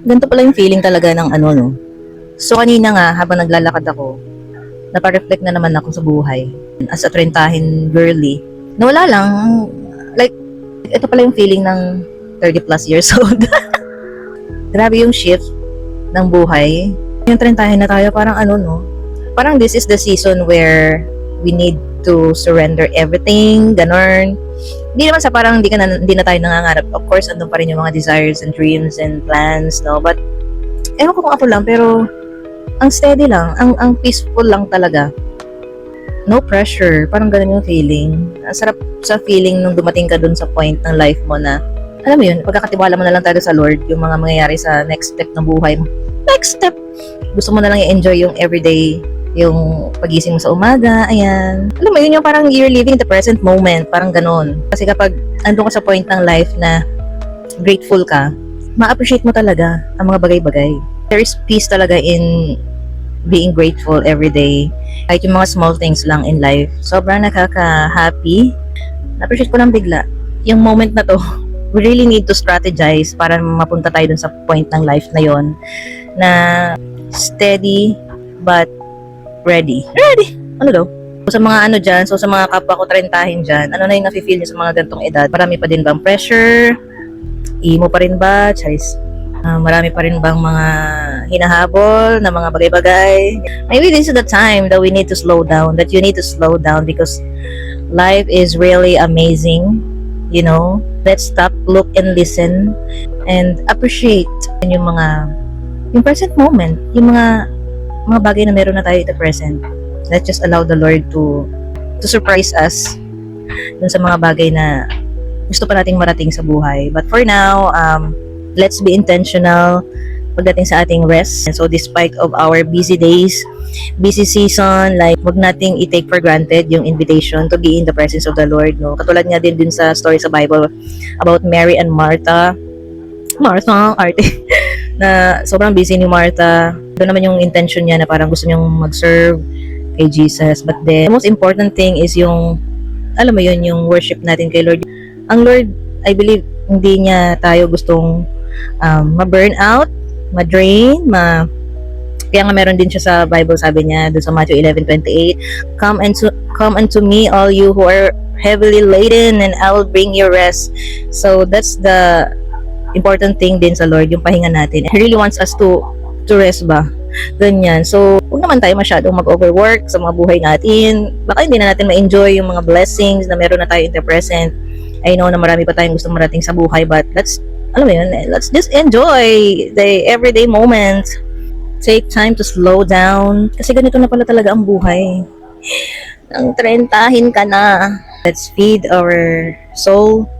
Ganito pala yung feeling talaga ng ano, no? So, kanina nga, habang naglalakad ako, napareflect na naman ako sa buhay. As a trentahin girly, na wala lang, like, ito pala yung feeling ng 30 plus years old. Grabe yung shift ng buhay. Yung trentahin na tayo, parang ano, no? Parang this is the season where we need to surrender everything, ganon. Hindi naman sa parang hindi na tayo nangangarap. Of course, andun pa rin yung mga desires and dreams and plans, no? But, ewan ko kung ako lang, pero ang steady lang, ang peaceful lang talaga. No pressure, parang ganun yung feeling. Ang sarap sa feeling nung dumating ka dun sa point ng life mo na, alam mo yun, pagkakatiwala mo na lang talaga sa Lord, yung mga mangyayari sa next step ng buhay mo. Next step! Gusto mo na lang i-enjoy yung everyday, yung pagising mo sa umaga, ayan. Alam mo, yun yung parang you're living the present moment, parang ganon. Kasi kapag andun ka sa point ng life na grateful ka, ma-appreciate mo talaga ang mga bagay-bagay. There is peace talaga in being grateful every day. Kahit yung mga small things lang in life. Sobrang nakaka-happy. Na-appreciate ko lang bigla. Yung moment na to, we really need to strategize para mapunta tayo dun sa point ng life na yon na steady but ready. Ready! Ano daw? So, sa mga ano dyan, so sa mga kapwa ko trentahin dyan, ano na yung nafe-feel nyo sa mga gantong edad? Marami pa din bang pressure? Emo pa rin ba? Charis. Marami pa rin bang mga hinahabol na mga bagay-bagay? Maybe this is the time that we need to slow down, that you need to slow down because life is really amazing. You know, let's stop, look, and listen and appreciate yung present moment, yung mga bagay na meron na tayo at the present. Let's just allow the Lord to surprise us dun sa mga bagay na gusto pa nating marating sa buhay. But for now, let's be intentional pagdating sa ating rest. And so despite of our busy days, busy season, like wag nating i-take for granted yung invitation to be in the presence of the Lord, no? Katulad nga din sa story sa Bible about Mary and Martha, arte, na sobrang busy ni Martha. Ito naman yung intention niya na parang gusto niyang mag-serve kay Jesus. But then, the most important thing is yung, alam mo yun, yung worship natin kay Lord. Ang Lord, I believe, hindi niya tayo gustong ma-burn out, ma-drain, kaya nga meron din siya sa Bible, sabi niya doon sa Matthew 11:28, come unto me all you who are heavily laden and I will bring you rest. So that's the important thing din sa Lord, yung pahinga natin. He really wants us to rest ba? Ganyan. So, huwag naman tayo masyadong mag-overwork sa mga buhay natin. Baka hindi na natin ma-enjoy yung mga blessings na meron na tayo in the present. I know na marami pa tayong gusto marating sa buhay, but let's just enjoy the everyday moments. Take time to slow down. Kasi ganito na pala talaga ang buhay. Nang trentahin ka na. Let's feed our soul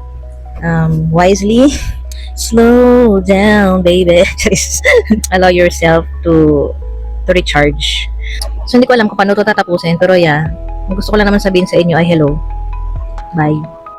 wisely. Slow down, baby. Allow yourself to recharge. So, hindi ko alam kung paano ito tatapusin. Pero yeah, gusto ko lang naman sabihin sa inyo ay hello. Bye.